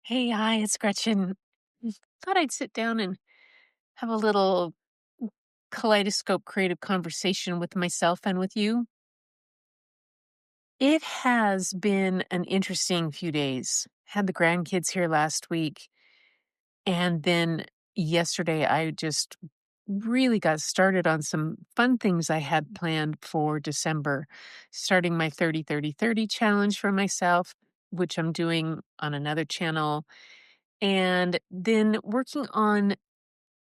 Hey, hi, it's Gretchen. Thought I'd sit down and have a little kaleidoscope creative conversation with myself and with you. It has been an interesting few days. Had the grandkids here last week, and then yesterday I just really got started on some fun things I had planned for December, starting my 30-30-30 challenge for myself, which I'm doing on another channel, and then working on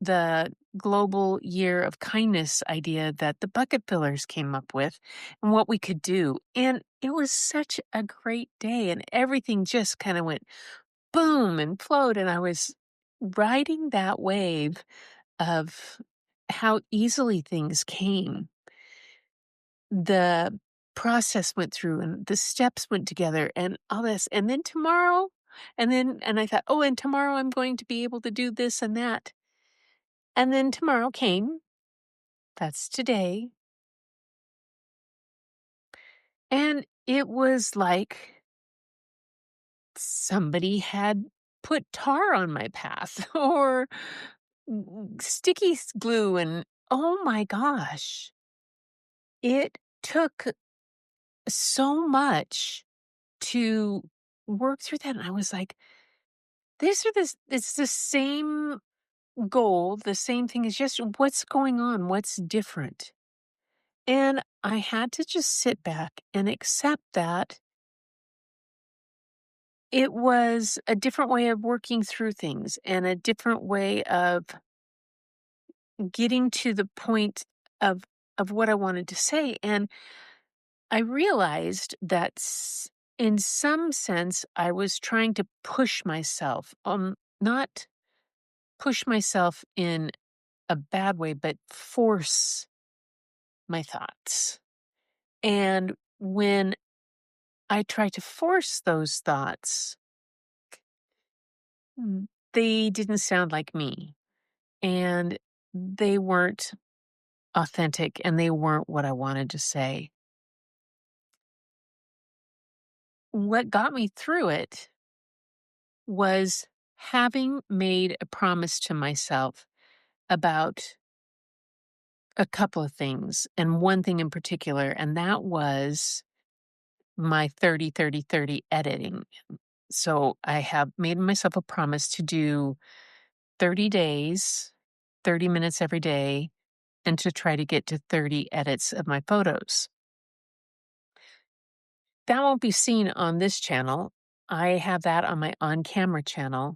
the global year of kindness idea that the bucket fillers came up with and what we could do. And it was such a great day, and everything just kind of went boom and flowed. And I was riding that wave of how easily things came. The process went through and the steps went together and all this. And then tomorrow, and I thought, oh, and tomorrow I'm going to be able to do this and that. And then tomorrow came. That's today. And it was like somebody had put tar on my path or sticky glue. And oh my gosh, it took so much to work through that. And I was like, it's the same goal, the same thing as just what's going on, what's different. And I had to just sit back and accept that it was a different way of working through things and a different way of getting to the point of what I wanted to say. And I realized that in some sense I was trying to push myself, not push myself in a bad way, but force my thoughts. And when I try to force those thoughts, they didn't sound like me. And they weren't authentic and they weren't what I wanted to say. What got me through it was having made a promise to myself about a couple of things, and one thing in particular, and that was my 30-30-30 editing. So I have made myself a promise to do 30 days, 30 minutes every day, and to try to get to 30 edits of my photos. That won't be seen on this channel. I have that on my on-camera channel,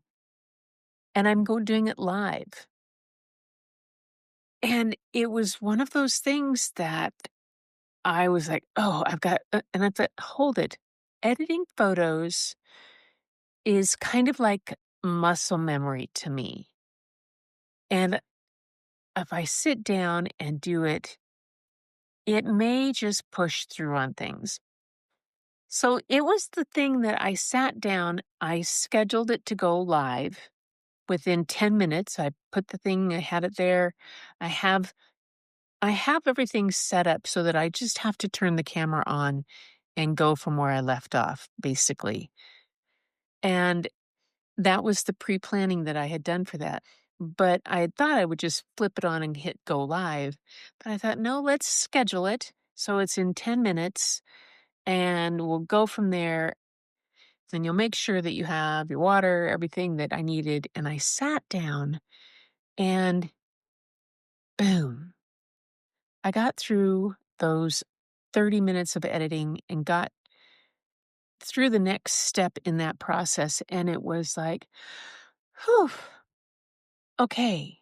and I'm doing it live. And it was one of those things that I was like, "Oh, I've got," and I thought, "Hold it. Editing photos is kind of like muscle memory to me. And if I sit down and do it, it may just push through on things." So it was the thing that I sat down, I scheduled it to go live. Within 10 minutes, I put the thing, I had it there. I have I have everything set up so that I just have to turn the camera on and go from where I left off, basically. And that was the pre-planning that I had done for that. But I had thought I would just flip it on and hit go live. But I thought, no, let's schedule it so it's in 10 minutes and we'll go from there. Then you'll make sure that you have your water, everything that I needed. And I sat down and boom, I got through those 30 minutes of editing and got through the next step in that process. And it was like, whew, okay,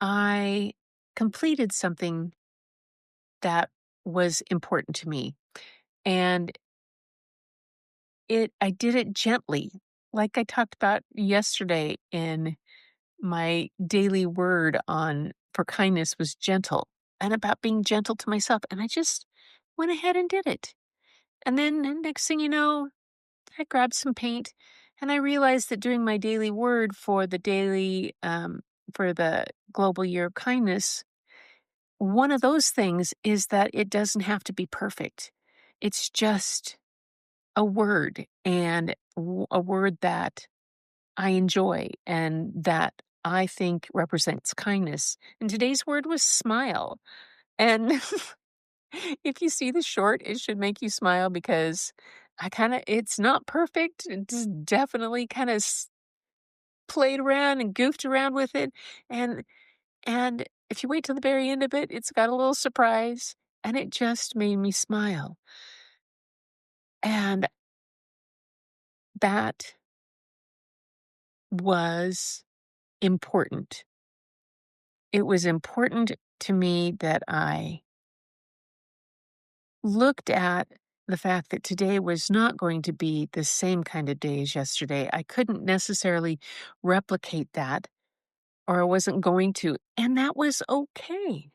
I completed something that was important to me. And I did it gently, like I talked about yesterday in my daily word on for kindness was gentle and about being gentle to myself. And I just went ahead and did it. And then the next thing you know, I grabbed some paint and I realized that doing my daily word for for the global year of kindness, one of those things is that it doesn't have to be perfect. It's just a word and a word that I enjoy and that I think represents kindness. And today's word was smile. And if you see the short, it should make you smile because it's not perfect. It's definitely kind of played around and goofed around with it. And, and if you wait till the very end of it, it's got a little surprise and it just made me smile. And that was important. It was important to me that I looked at the fact that today was not going to be the same kind of day as yesterday. I couldn't necessarily replicate that, or I wasn't going to, and that was okay.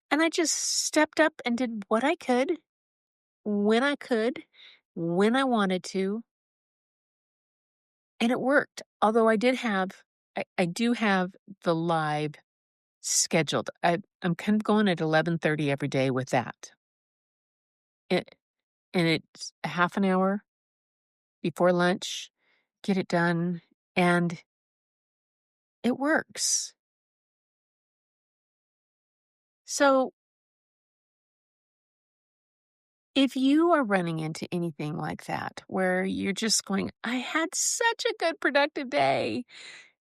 And I just stepped up and did what I could, when I wanted to, and it worked. Although I do have the live scheduled. I'm kind of going at 11:30 every day with that. It and it's a half an hour before lunch, get it done, and it works. So, if you are running into anything like that, where you're just going, I had such a good productive day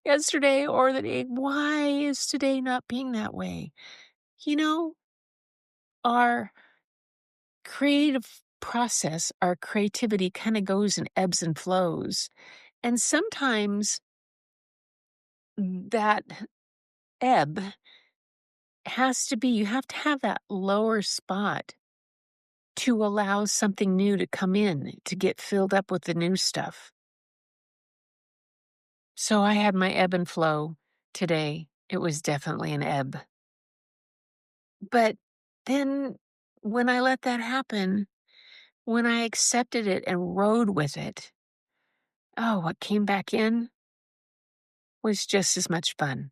yesterday or the day, why is today not being that way? You know, our creative process, our creativity kind of goes in ebbs and flows. And sometimes that ebb you have to have that lower spot to allow something new to come in, to get filled up with the new stuff. So I had my ebb and flow today. It was definitely an ebb. But then when I let that happen, when I accepted it and rode with it, oh, what came back in was just as much fun.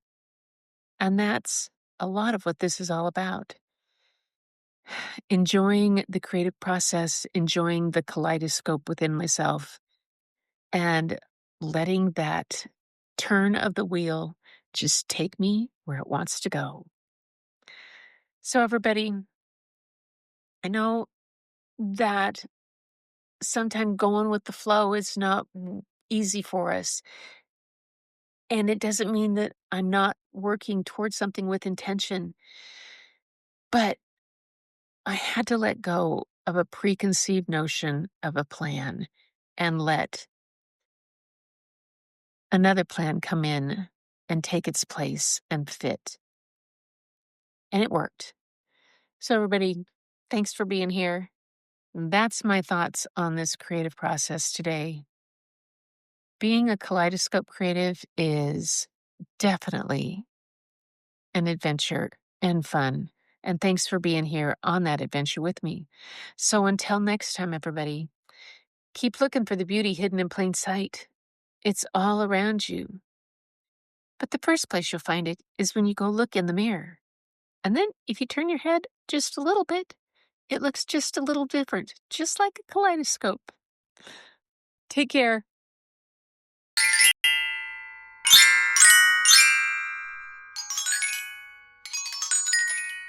And that's a lot of what this is all about. Enjoying the creative process, enjoying the kaleidoscope within myself, and letting that turn of the wheel just take me where it wants to go. So, everybody, I know that sometimes going with the flow is not easy for us. And it doesn't mean that I'm not working towards something with intention, but I had to let go of a preconceived notion of a plan and let another plan come in and take its place and fit. And it worked. So, everybody, thanks for being here. That's my thoughts on this creative process today. Being a kaleidoscope creative is definitely an adventure and fun. And thanks for being here on that adventure with me. So, until next time, everybody, keep looking for the beauty hidden in plain sight. It's all around you. But the first place you'll find it is when you go look in the mirror. And then if you turn your head just a little bit, it looks just a little different, just like a kaleidoscope. Take care.